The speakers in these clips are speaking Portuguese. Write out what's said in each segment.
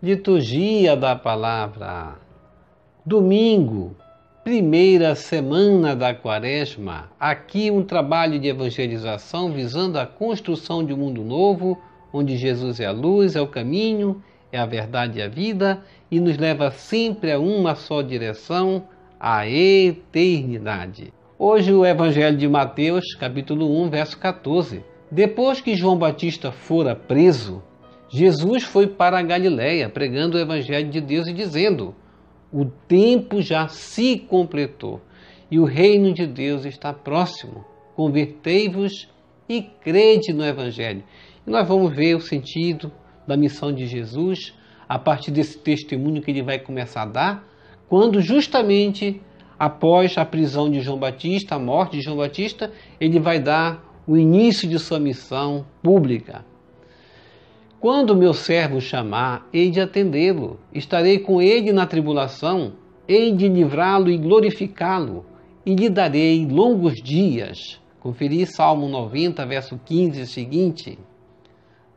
Liturgia da Palavra. Domingo, primeira semana da Quaresma. Aqui um trabalho de evangelização visando a construção de um mundo novo, onde Jesus é a luz, é o caminho, é a verdade e a vida, e nos leva sempre a uma só direção, a eternidade. Hoje o Evangelho de Mateus, capítulo 1, verso 14. Depois que João Batista fora preso, Jesus foi para a Galiléia, pregando o Evangelho de Deus e dizendo: o tempo já se completou e o reino de Deus está próximo. Convertei-vos e crede no Evangelho. E nós vamos ver o sentido da missão de Jesus a partir desse testemunho que ele vai começar a dar, quando justamente após a prisão de João Batista, a morte de João Batista, ele vai dar o início de sua missão pública. Quando meu servo chamar, hei de atendê-lo. Estarei com ele na tribulação, hei de livrá-lo e glorificá-lo, e lhe darei longos dias. Conferi Salmo 90, verso 15 e seguinte.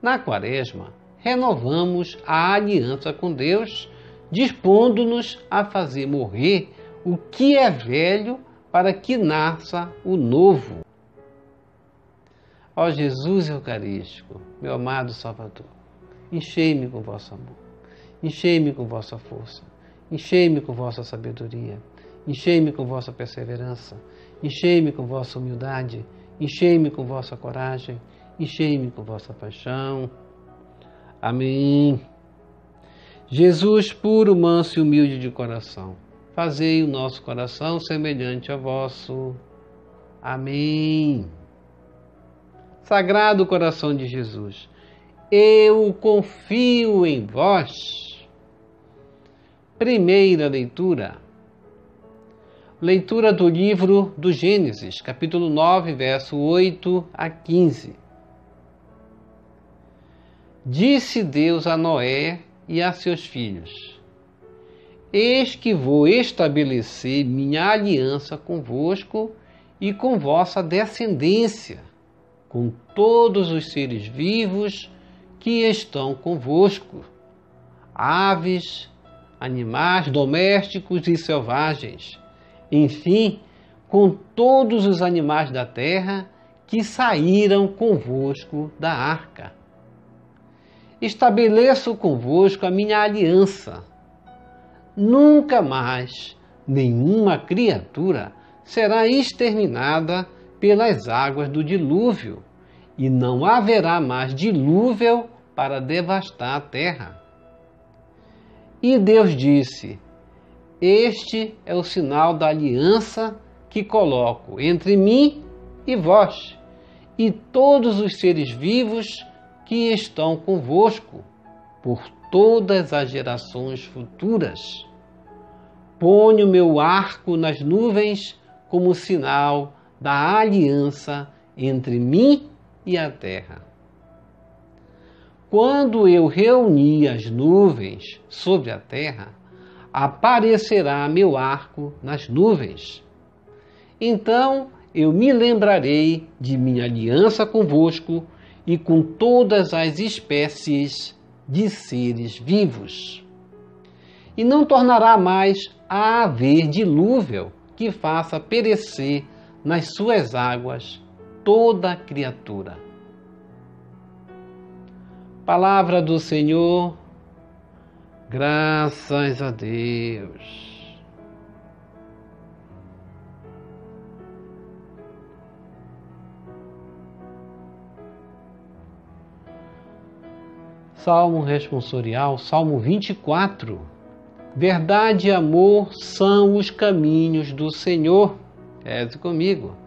Na Quaresma, renovamos a aliança com Deus, dispondo-nos a fazer morrer o que é velho para que nasça o novo. Ó Jesus Eucarístico, meu amado Salvador, enchei-me com vosso amor, enchei-me com vossa força, enchei-me com vossa sabedoria, enchei-me com vossa perseverança, enchei-me com vossa humildade, enchei-me com vossa coragem, enchei-me com vossa paixão. Amém. Jesus, puro, manso e humilde de coração, fazei o nosso coração semelhante ao vosso. Amém. Sagrado coração de Jesus, eu confio em vós. Primeira leitura. Leitura do livro do Gênesis, capítulo 9, verso 8 a 15. Disse Deus a Noé e a seus filhos: eis que vou estabelecer minha aliança convosco e com vossa descendência, com todos os seres vivos que estão convosco, aves, animais domésticos e selvagens, enfim, com todos os animais da terra que saíram convosco da arca. Estabeleço convosco a minha aliança. Nunca mais nenhuma criatura será exterminada pelas águas do dilúvio, e não haverá mais dilúvio para devastar a terra. E Deus disse: este é o sinal da aliança que coloco entre mim e vós, e todos os seres vivos que estão convosco, por todas as gerações futuras. Ponho meu arco nas nuvens como sinal da aliança entre mim e a terra. Quando eu reunir as nuvens sobre a terra, aparecerá meu arco nas nuvens. Então eu me lembrarei de minha aliança convosco e com todas as espécies de seres vivos. E não tornará mais a haver dilúvio que faça perecer nas suas águas toda a criatura. Palavra do Senhor, graças a Deus. Salmo responsorial, Salmo 24. Verdade e amor são os caminhos do Senhor. Reze comigo.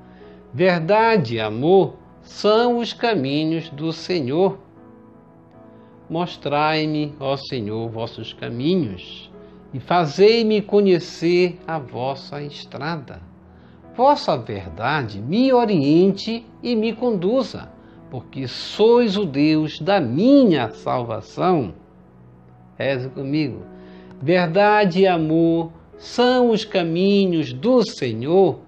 Verdade e amor são os caminhos do Senhor. Mostrai-me, ó Senhor, vossos caminhos, e fazei-me conhecer a vossa estrada. Vossa verdade me oriente e me conduza, porque sois o Deus da minha salvação. Reze comigo. Verdade e amor são os caminhos do Senhor.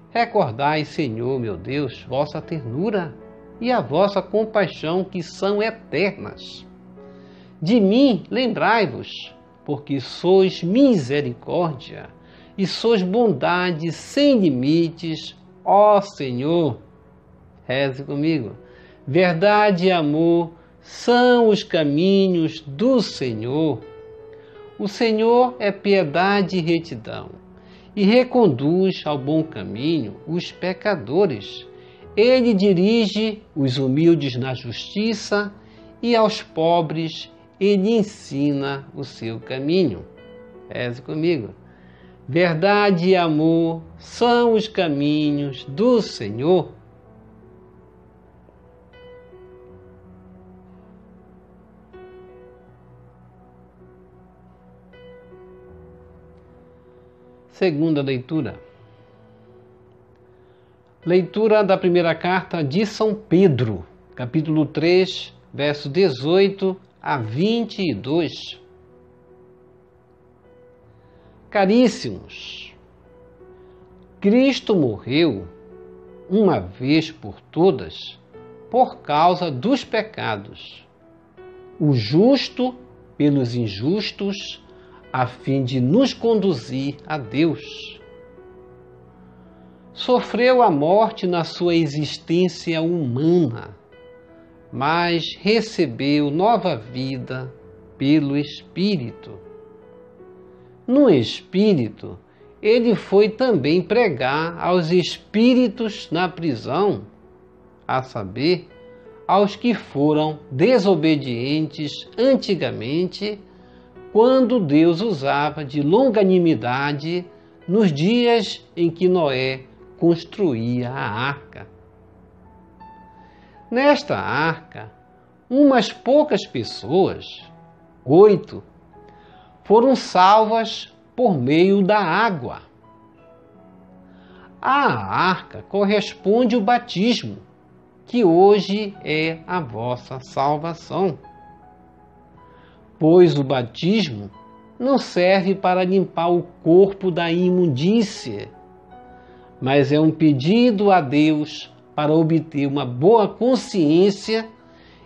Recordai, Senhor, meu Deus, vossa ternura e a vossa compaixão, que são eternas. De mim lembrai-vos, porque sois misericórdia e sois bondade sem limites, ó Senhor. Reze comigo. Verdade e amor são os caminhos do Senhor. O Senhor é piedade e retidão, e reconduz ao bom caminho os pecadores. Ele dirige os humildes na justiça, e aos pobres ele ensina o seu caminho. Reze comigo. Verdade e amor são os caminhos do Senhor. Segunda leitura. Leitura da primeira carta de São Pedro, capítulo 3, verso 18 a 22. Caríssimos, Cristo morreu uma vez por todas por causa dos pecados, o justo pelos injustos, a fim de nos conduzir a Deus. Sofreu a morte na sua existência humana, mas recebeu nova vida pelo Espírito. No Espírito, ele foi também pregar aos espíritos na prisão, a saber, aos que foram desobedientes antigamente, quando Deus usava de longanimidade nos dias em que Noé construía a arca. Nesta arca, umas poucas pessoas, 8, foram salvas por meio da água. A arca corresponde ao batismo, que hoje é a vossa salvação. Pois o batismo não serve para limpar o corpo da imundície, mas é um pedido a Deus para obter uma boa consciência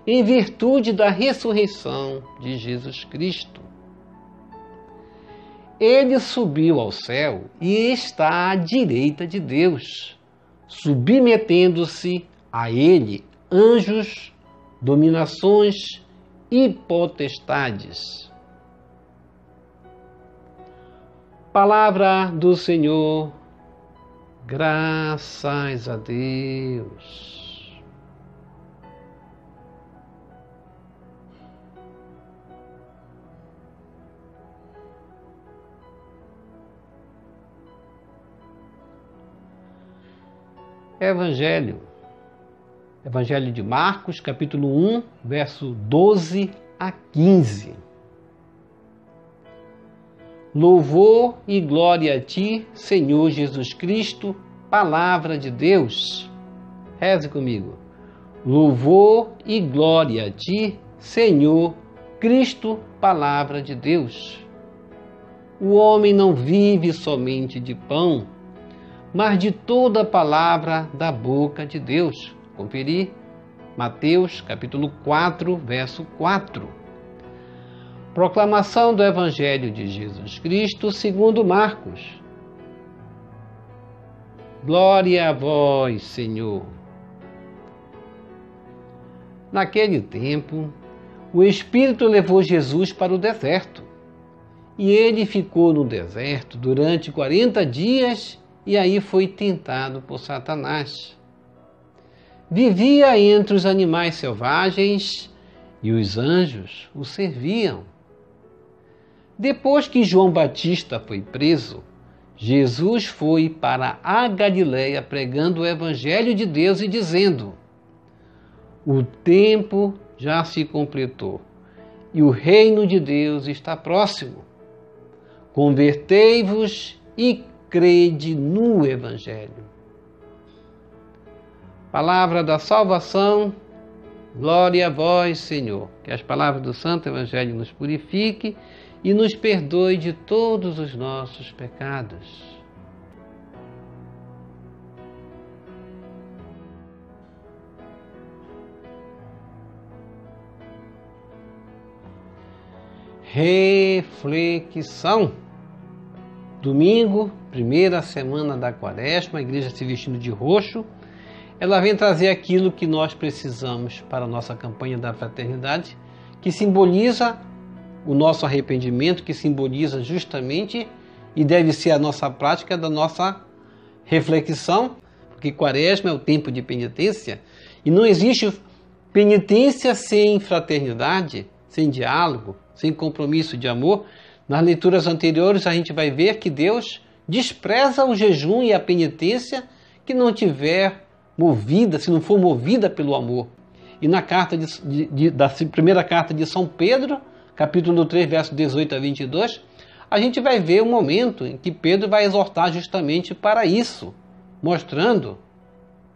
em virtude da ressurreição de Jesus Cristo. Ele subiu ao céu e está à direita de Deus, submetendo-se a ele anjos, dominações e potestades. Palavra do Senhor, graças a Deus. Evangelho de Marcos, capítulo 1, verso 12 a 15. Louvor e glória a ti, Senhor Jesus Cristo, palavra de Deus. Reze comigo. Louvor e glória a ti, Senhor Cristo, palavra de Deus. O homem não vive somente de pão, mas de toda palavra da boca de Deus. Conferir Mateus, capítulo 4, verso 4. Proclamação do Evangelho de Jesus Cristo segundo Marcos. Glória a vós, Senhor. Naquele tempo, o Espírito levou Jesus para o deserto. E ele ficou no deserto durante 40 dias e aí foi tentado por Satanás. Vivia entre os animais selvagens e os anjos o serviam. Depois que João Batista foi preso, Jesus foi para a Galileia pregando o Evangelho de Deus e dizendo: o tempo já se completou e o reino de Deus está próximo. Convertei-vos e crede no Evangelho. Palavra da salvação, glória a vós, Senhor. Que as palavras do Santo Evangelho nos purifique e nos perdoe de todos os nossos pecados. reflexão. Domingo, primeira semana da Quaresma, a igreja se vestindo de roxo, ela vem trazer aquilo que nós precisamos para a nossa campanha da fraternidade, que simboliza o nosso arrependimento, que simboliza justamente e deve ser a nossa prática da nossa reflexão, porque Quaresma é o tempo de penitência e não existe penitência sem fraternidade, sem diálogo, sem compromisso de amor. Nas leituras anteriores a gente vai ver que Deus despreza o jejum e a penitência que não tiver movida, se não for movida pelo amor. E na carta da primeira carta de São Pedro, capítulo 3, verso 18 a 22, a gente vai ver o momento em que Pedro vai exortar justamente para isso, mostrando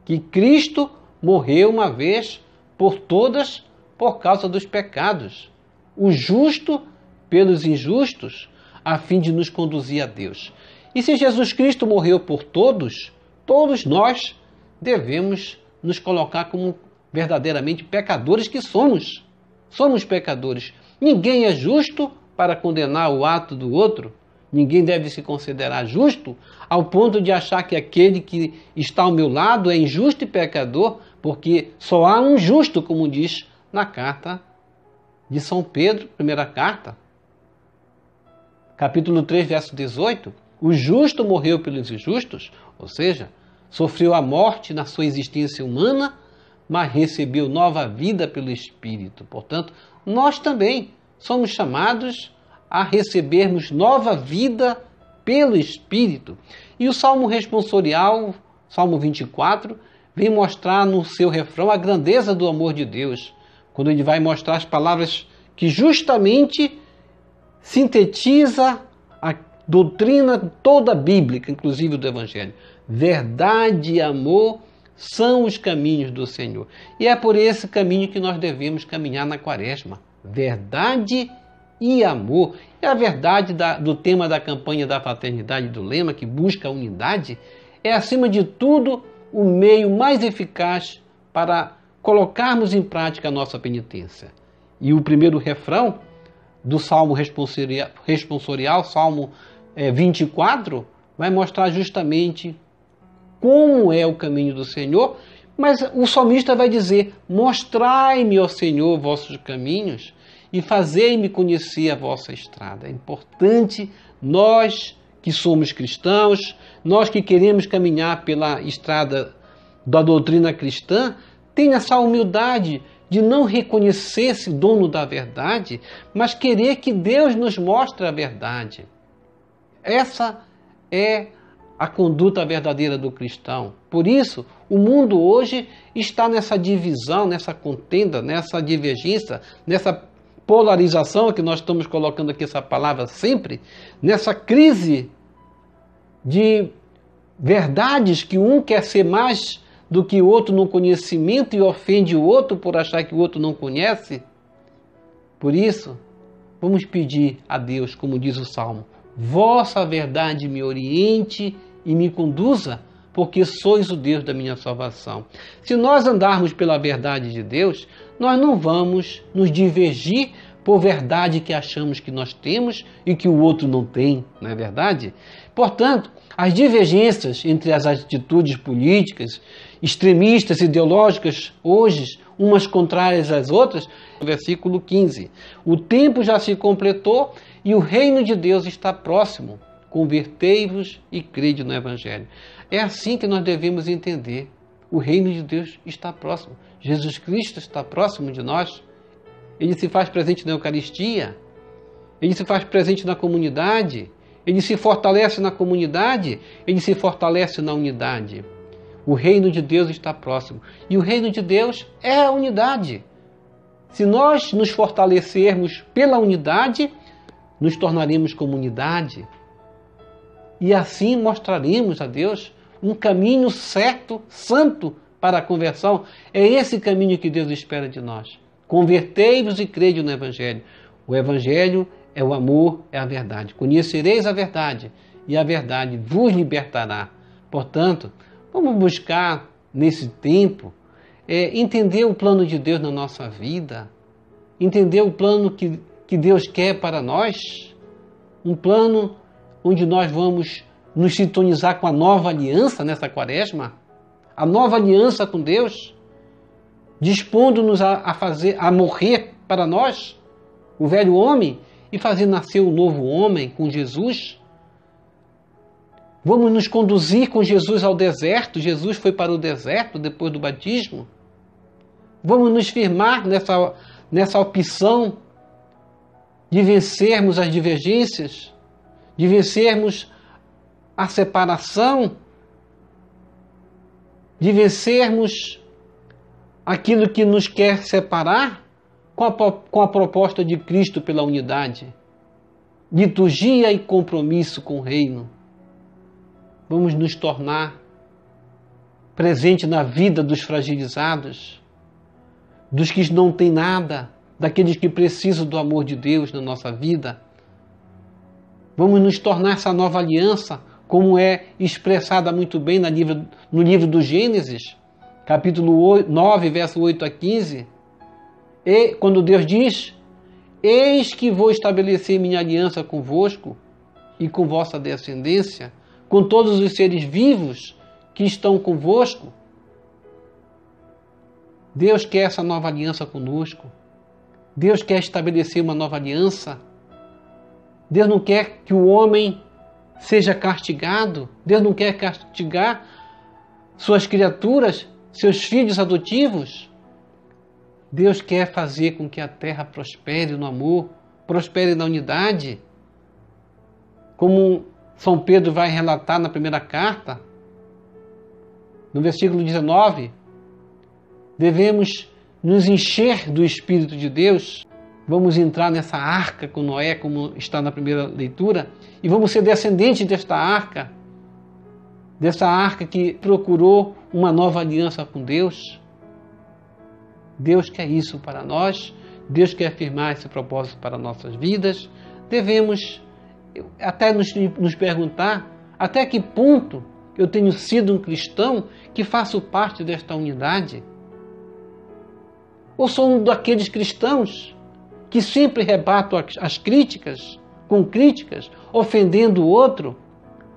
que Cristo morreu uma vez por todas por causa dos pecados, o justo pelos injustos, a fim de nos conduzir a Deus. E se Jesus Cristo morreu por todos, todos nós devemos nos colocar como verdadeiramente pecadores que somos. Somos pecadores. Ninguém é justo para condenar o ato do outro. Ninguém deve se considerar justo ao ponto de achar que aquele que está ao meu lado é injusto e pecador, porque só há um justo, como diz na carta de São Pedro, primeira carta, capítulo 3, verso 18. O justo morreu pelos injustos, ou seja, sofreu a morte na sua existência humana, mas recebeu nova vida pelo Espírito. Portanto, nós também somos chamados a recebermos nova vida pelo Espírito. E o Salmo responsorial, Salmo 24, vem mostrar no seu refrão a grandeza do amor de Deus, quando ele vai mostrar as palavras que justamente sintetiza a doutrina toda bíblica, inclusive do Evangelho. Verdade e amor são os caminhos do Senhor. E é por esse caminho que nós devemos caminhar na Quaresma. Verdade e amor. E a verdade do tema da campanha da fraternidade, do lema que busca a unidade, é acima de tudo o meio mais eficaz para colocarmos em prática a nossa penitência. E o primeiro refrão do Salmo responsorial, Salmo 24, vai mostrar justamente como é o caminho do Senhor, mas o salmista vai dizer: mostrai-me, ó Senhor, vossos caminhos e fazei-me conhecer a vossa estrada. É importante nós que somos cristãos, nós que queremos caminhar pela estrada da doutrina cristã, tenha essa humildade de não reconhecer-se dono da verdade, mas querer que Deus nos mostre a verdade. Essa é a conduta verdadeira do cristão. Por isso, o mundo hoje está nessa divisão, nessa contenda, nessa divergência, nessa polarização, que nós estamos colocando aqui essa palavra sempre, nessa crise de verdades que um quer ser mais do que o outro no conhecimento e ofende o outro por achar que o outro não conhece. Por isso, vamos pedir a Deus, como diz o Salmo: vossa verdade me oriente e me conduza, porque sois o Deus da minha salvação. Se nós andarmos pela verdade de Deus, nós não vamos nos divergir por verdade que achamos que nós temos e que o outro não tem, não é verdade? Portanto, as divergências entre as atitudes políticas, extremistas, ideológicas, hoje, umas contrárias às outras, no versículo 15. O tempo já se completou e o reino de Deus está próximo. Convertei-vos e crede no Evangelho. É assim que nós devemos entender. O reino de Deus está próximo. Jesus Cristo está próximo de nós. Ele se faz presente na Eucaristia. Ele se faz presente na comunidade. Ele se fortalece na comunidade. Ele se fortalece na unidade. O reino de Deus está próximo. E o reino de Deus é a unidade. Se nós nos fortalecermos pela unidade, nos tornaremos comunidade. E assim mostraremos a Deus um caminho certo, santo para a conversão. É esse caminho que Deus espera de nós. Convertei-vos e crede no Evangelho. O Evangelho é o amor, é a verdade. Conhecereis a verdade e a verdade vos libertará. Portanto, vamos buscar nesse tempo entender o plano de Deus na nossa vida, entender o plano que que Deus quer para nós, um plano onde nós vamos nos sintonizar com a nova aliança nessa quaresma, a nova aliança com Deus, dispondo-nos a morrer para nós, o velho homem, e fazer nascer o novo homem com Jesus. Vamos nos conduzir com Jesus ao deserto. Jesus foi para o deserto depois do batismo. Vamos nos firmar nessa opção de vencermos as divergências, de vencermos a separação, de vencermos aquilo que nos quer separar com a proposta de Cristo pela unidade, liturgia e compromisso com o reino. Vamos nos tornar presente na vida dos fragilizados, dos que não têm nada, daqueles que precisam do amor de Deus na nossa vida. Vamos nos tornar essa nova aliança, como é expressada muito bem no livro do Gênesis, capítulo 9, verso 8 a 15. E quando Deus diz: eis que vou estabelecer minha aliança convosco e com vossa descendência, com todos os seres vivos que estão convosco. Deus quer essa nova aliança conosco. Deus quer estabelecer uma nova aliança. Deus não quer que o homem seja castigado. Deus não quer castigar suas criaturas, seus filhos adotivos. Deus quer fazer com que a terra prospere no amor, prospere na unidade. Como São Pedro vai relatar na primeira carta, no versículo 19, devemos nos encher do Espírito de Deus. Vamos entrar nessa arca com Noé, como está na primeira leitura, e vamos ser descendentes desta arca que procurou uma nova aliança com Deus. Deus quer isso para nós, Deus quer afirmar esse propósito para nossas vidas. Devemos até nos perguntar até que ponto eu tenho sido um cristão que faço parte desta unidade. Ou sou um daqueles cristãos que sempre rebato as críticas, com críticas, ofendendo o outro,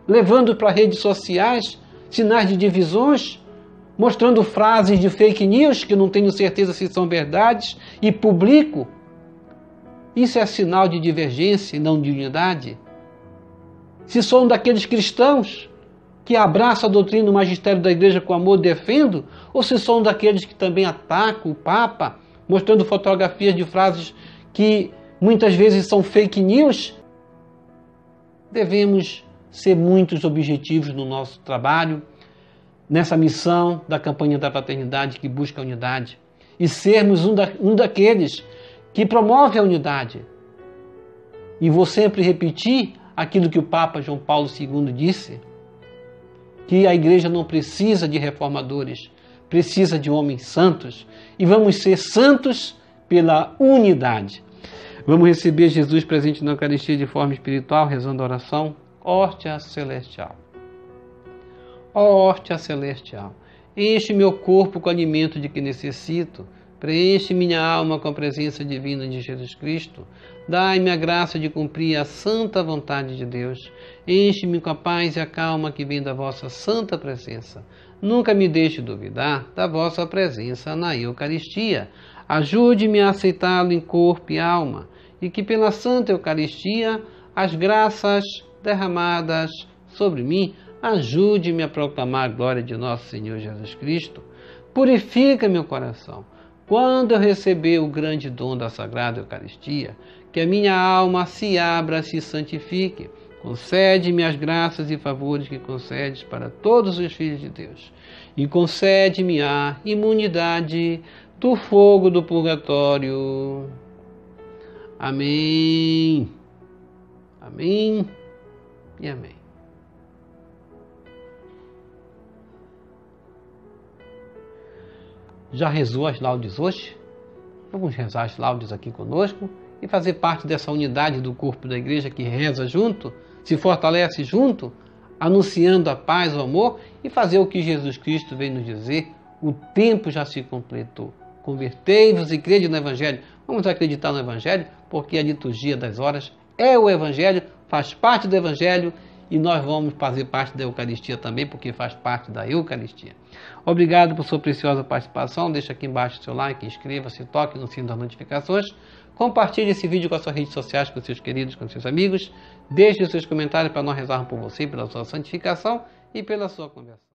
levando para redes sociais sinais de divisões, mostrando frases de fake news que não tenho certeza se são verdades e publico. Isso é sinal de divergência e não de unidade? Se sou um daqueles cristãos que abraço a doutrina do magistério da igreja com amor e defendo, ou se sou um daqueles que também atacam o Papa, mostrando fotografias de frases que muitas vezes são fake news? Devemos ser muitos objetivos no nosso trabalho, nessa missão da campanha da fraternidade que busca a unidade, e sermos um daqueles que promove a unidade. E vou sempre repetir aquilo que o Papa João Paulo II disse, que a igreja não precisa de reformadores, precisa de homens santos, e vamos ser santos pela unidade. Vamos receber Jesus presente na Eucaristia de forma espiritual, rezando a oração. Hóstia celestial. Ó hóstia celestial, enche meu corpo com o alimento de que necessito, preenche minha alma com a presença divina de Jesus Cristo, dai-me a graça de cumprir a santa vontade de Deus, enche-me com a paz e a calma que vem da vossa santa presença. Nunca me deixe duvidar da vossa presença na Eucaristia. Ajude-me a aceitá-lo em corpo e alma, e que pela Santa Eucaristia as graças derramadas sobre mim ajude-me a proclamar a glória de nosso Senhor Jesus Cristo. Purifica meu coração. Quando eu receber o grande dom da Sagrada Eucaristia, que a minha alma se abra, se santifique. Concede-me as graças e favores que concedes para todos os filhos de Deus. E concede-me a imunidade do fogo do purgatório. Amém. Amém e amém. Já rezou as laudes hoje? Vamos rezar as laudes aqui conosco e fazer parte dessa unidade do corpo da igreja que reza junto, se fortalece junto, anunciando a paz, o amor e fazer o que Jesus Cristo veio nos dizer: o tempo já se completou. Convertei-vos e crede no Evangelho. Vamos acreditar no Evangelho, porque a liturgia das horas é o Evangelho, faz parte do Evangelho, e nós vamos fazer parte da Eucaristia também, porque faz parte da Eucaristia. Obrigado por sua preciosa participação. Deixa aqui embaixo o seu like, inscreva-se, toque no sino das notificações. Compartilhe esse vídeo com as suas redes sociais, com seus queridos, com seus amigos. Deixe os seus comentários para nós rezarmos por você, pela sua santificação e pela sua conversão.